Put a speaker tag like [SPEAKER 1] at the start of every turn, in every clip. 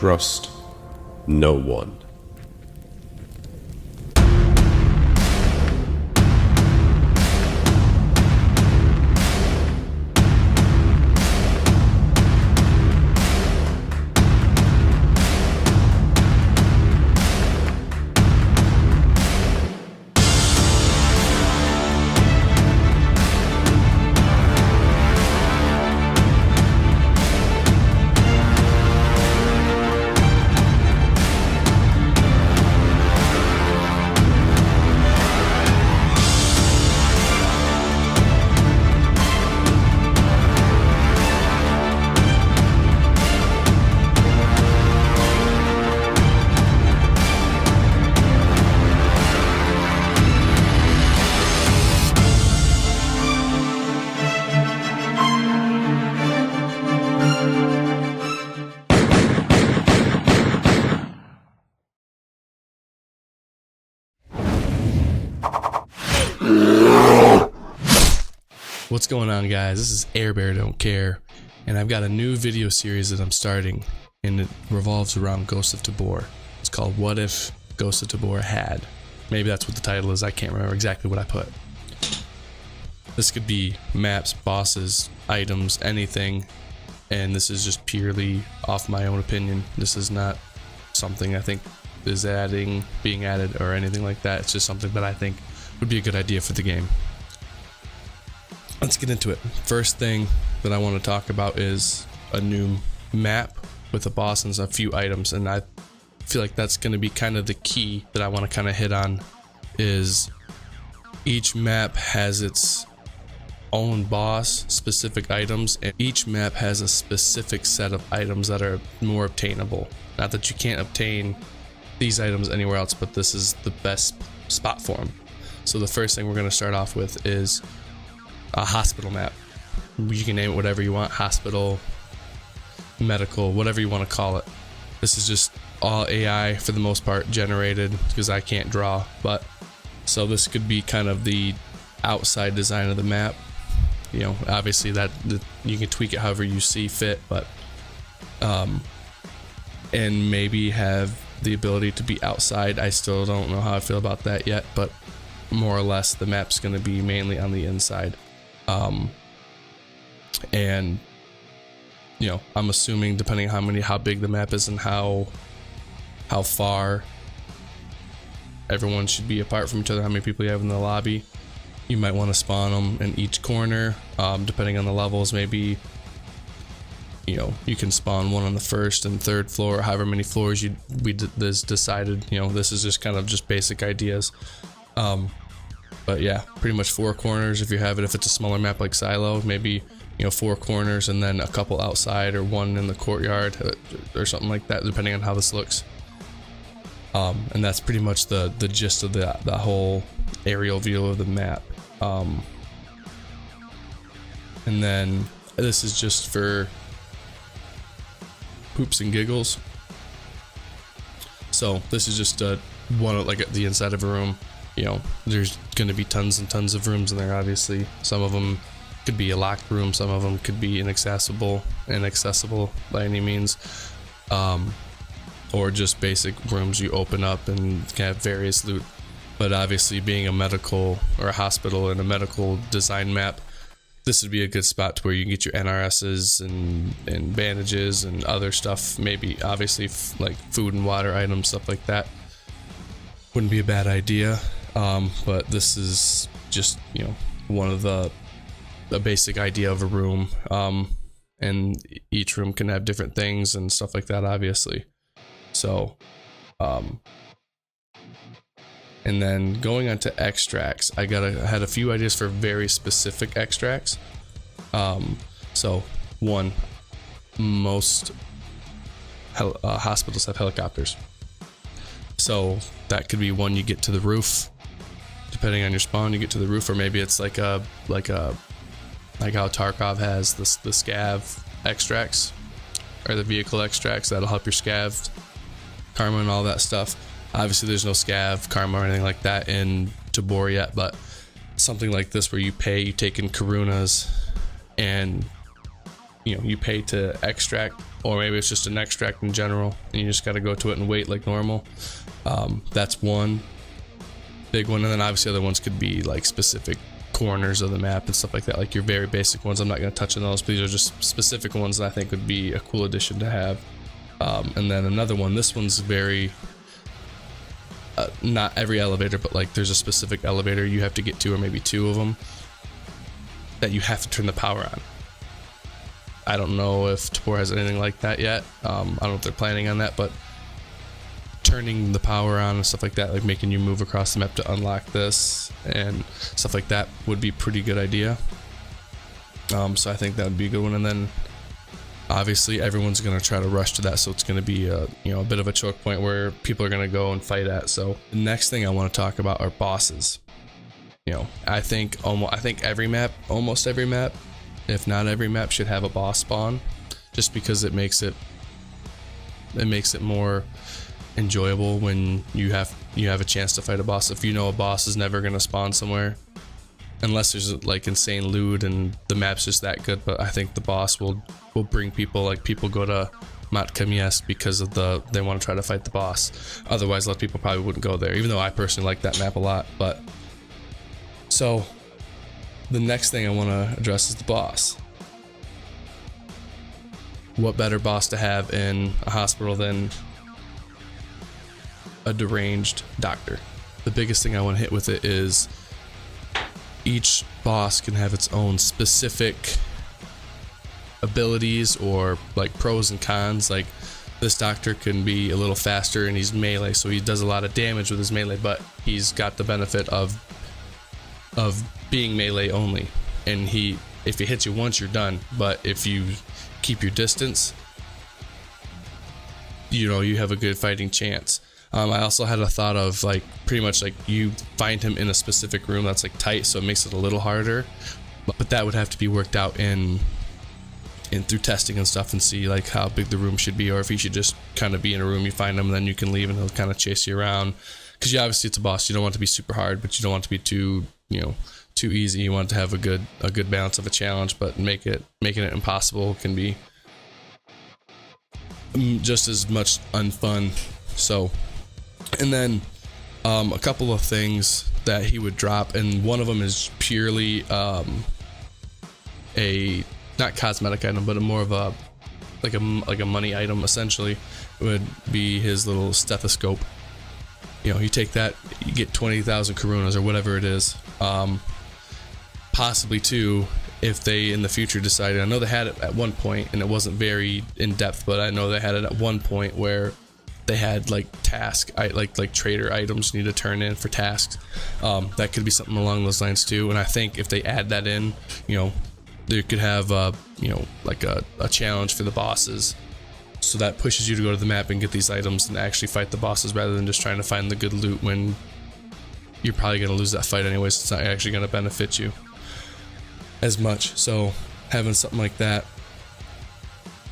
[SPEAKER 1] trust no one.
[SPEAKER 2] What's going on, guys? This is Air Bear Don't Care, and I've got a new video series that I'm starting, and it revolves around Ghost of Tabor. It's called What If Ghost of Tabor Had. Maybe that's what the title is. I can't remember exactly what I put. This could be maps, bosses, items, anything, and this is just purely off my own opinion. This is not something I think is being added or anything like that. It's just something that I think would be a good idea for the game. Let's get into it. First thing that I want to talk about is a new map with a boss and a few items, and I feel like that's going to be kind of the key that I want to kind of hit on. Is each map has its own boss, specific items, and each map has a specific set of items that are more obtainable. Not that you can't obtain these items anywhere else, but this is the best spot for them. So the first thing we're going to start off with is a hospital map. You can name it whatever you want: hospital, medical, whatever you want to call it. This is just all AI for the most part generated because I can't draw, but so this could be kind of the outside design of the map. You know, obviously that you can tweak it however you see fit, but and maybe have the ability to be outside. I still don't know how I feel about that yet, but more or less the map's going to be mainly on the inside. And you know, I'm assuming depending on how big the map is and how far everyone should be apart from each other, how many people you have in the lobby, you might want to spawn them in each corner. Depending on the levels, maybe, you know, you can spawn one on the first and third floor, however many floors we decided. You know, this is just kind of just basic ideas. But yeah, pretty much 4 corners if it's a smaller map like Silo, maybe, you know, 4 corners and then a couple outside or one in the courtyard or something like that, depending on how this looks. And that's pretty much the gist of the whole aerial view of the map. And then this is just for poops and giggles. So this is just one like at the inside of a room. You know, there's going to be tons and tons of rooms in there, obviously. Some of them could be a locked room, some of them could be inaccessible by any means, or just basic rooms you open up and can have various loot. But obviously, being a medical or a hospital and a medical design map, this would be a good spot to where you can get your NRSs and bandages and other stuff. Maybe obviously like food and water items, stuff like that. Wouldn't be a bad idea. But this is just, you know, one of the basic idea of a room. And each room can have different things and stuff like that, obviously. So, and then going on to extracts, I had a few ideas for very specific extracts. So one, most hospitals have helicopters. So that could be one, you get to the roof. Depending on your spawn, you get to the roof, or maybe it's like how Tarkov has the scav extracts, or the vehicle extracts that'll help your scav karma and all that stuff. Obviously, there's no scav karma or anything like that in Tabor yet, but something like this where you take in Karunas and you pay to extract, or maybe it's just an extract in general and you just got to go to it and wait like normal. That's one big one. And then obviously other ones could be like specific corners of the map and stuff like that, like your very basic ones. I'm not going to touch on those, but these are just specific ones that I think would be a cool addition to have. And then another one, this one's very not every elevator, but like there's a specific elevator you have to get to, or maybe two of them, that you have to turn the power on. I don't know if Tabor has anything like that yet. I don't know if they're planning on that, but turning the power on and stuff like that, like making you move across the map to unlock this and stuff like that, would be a pretty good idea. So I think that would be a good one. And then obviously everyone's going to try to rush to that, so it's going to be a bit of a choke point where people are going to go and fight at. So the next thing I want to talk about are bosses. I think almost every map, if not every map, should have a boss spawn, just because it makes it more enjoyable when you have a chance to fight a boss. If a boss is never going to spawn somewhere, unless there's like insane loot and the map's just that good, but I think the boss will bring people. Like, people go to Mount Kamias because of they want to try to fight the boss. Otherwise, a lot of people probably wouldn't go there, even though I personally like that map a lot. But so the next thing I want to address is the boss. What better boss to have in a hospital than a deranged doctor? The biggest thing I want to hit with it is each boss can have its own specific abilities, or like pros and cons. Like, this doctor can be a little faster and he's melee, so he does a lot of damage with his melee, but he's got the benefit of being melee only, and if he hits you once, you're done. But if you keep your distance, you have a good fighting chance. I also had a thought of like pretty much like you find him in a specific room that's like tight, so it makes it a little harder, but that would have to be worked out in through testing and stuff, and see like how big the room should be, or if he should just kind of be in a room, you find him and then you can leave and he'll kind of chase you around. Because obviously it's a boss, you don't want it to be super hard, but you don't want it to be too easy. You want it to have a good balance of a challenge, but making it impossible can be just as much unfun. So, and then a couple of things that he would drop, and one of them is purely a not cosmetic item, but more of a money item. Essentially, would be his little stethoscope. You take that, you get 20,000 Karunas or whatever it is. Possibly too, if they in the future decided, I know they had it at one point and it wasn't very in depth, but I know they had it at one point where they had like like trader items you need to turn in for tasks. That could be something along those lines too. And I think if they add that in, they could have like a challenge for the bosses, so that pushes you to go to the map and get these items and actually fight the bosses, rather than just trying to find the good loot when you're probably going to lose that fight anyways. It's not actually going to benefit you as much. So having something like that,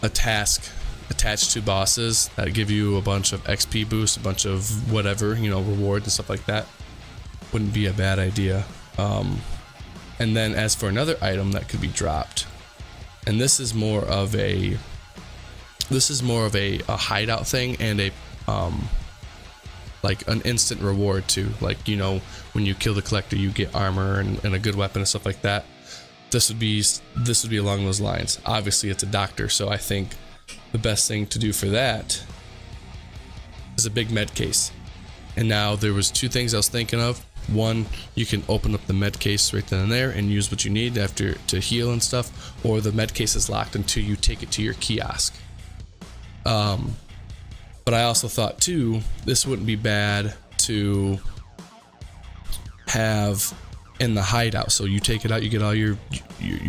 [SPEAKER 2] a task attached to bosses that give you a bunch of XP boost, a bunch of whatever, rewards and stuff like that, wouldn't be a bad idea. And then as for another item that could be dropped, and this is more of a hideout thing, and a like an instant reward too. Like, when you kill the collector, you get armor and a good weapon and stuff like that. This would be along those lines. Obviously it's a doctor, so I think the best thing to do for that is a big med case. And now there was two things I was thinking of. One, you can open up the med case right then and there and use what you need after to heal and stuff, or the med case is locked until you take it to your kiosk. But I also thought too, this wouldn't be bad to have in the hideout. So you take it out, you get all your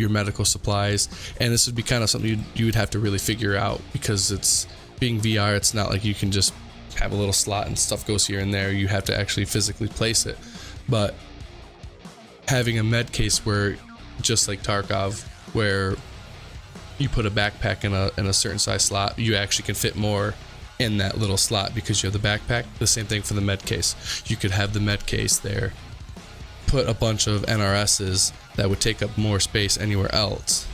[SPEAKER 2] medical supplies, and this would be kind of something you would have to really figure out, because it's being VR. It's not like you can just have a little slot and stuff goes here and there. You have to actually physically place it. But having a med case where, just like Tarkov, where you put a backpack in a certain size slot, you actually can fit more in that little slot because you have the backpack. The same thing for the med case. You could have the med case there, put a bunch of NRSs that would take up more space anywhere else,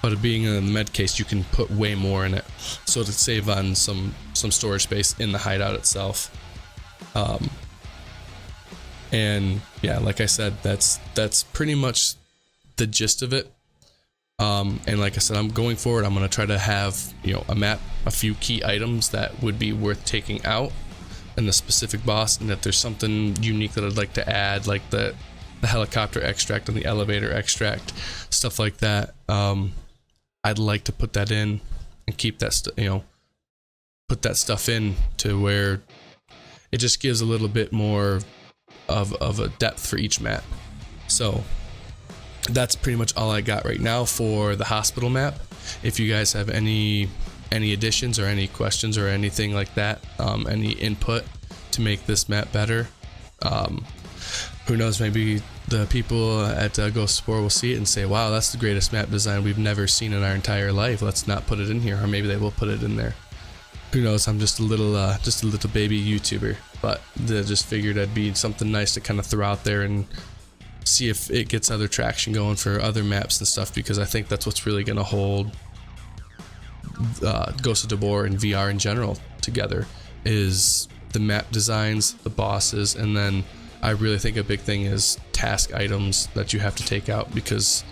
[SPEAKER 2] but it being in the med case, you can put way more in it, so to save on some storage space in the hideout itself. And yeah, like I said, that's pretty much the gist of it. And like I said, I'm going forward, I'm going to try to have, a map, a few key items that would be worth taking out in the specific boss, and if there's something unique that I'd like to add, like the helicopter extract and the elevator extract, stuff like that, I'd like to put that in and keep that put that stuff in to where it just gives a little bit more of a depth for each map. So that's pretty much all I got right now for the hospital map. If you guys have any additions or any questions or anything like that, any input to make this map better, who knows, maybe the people at Ghost Tabor will see it and say, wow, that's the greatest map design we've never seen in our entire life, let's not put it in here. Or maybe they will put it in there. Who knows, I'm just a little baby YouTuber, but I just figured it'd be something nice to kind of throw out there and see if it gets other traction going for other maps and stuff, because I think that's what's really going to hold Ghost of Tabor and VR in general together, is the map designs, the bosses, and then I really think a big thing is task items that you have to take out, because,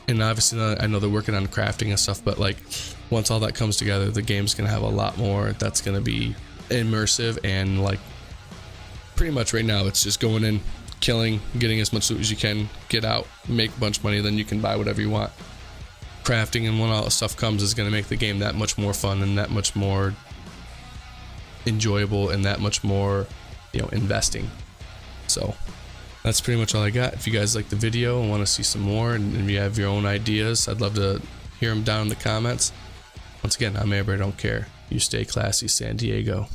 [SPEAKER 2] and obviously I know they're working on crafting and stuff, but like once all that comes together, the game's gonna have a lot more that's gonna be immersive, and like pretty much right now it's just going in, killing, getting as much loot as you can, get out, make a bunch of money, then you can buy whatever you want. Crafting, and when all that stuff comes, is going to make the game that much more fun and that much more enjoyable and that much more, investing. So that's pretty much all I got. If you guys like the video and want to see some more, and if you have your own ideas, I'd love to hear them down in the comments. Once again, I'm Amber, I don't care. You stay classy, San Diego.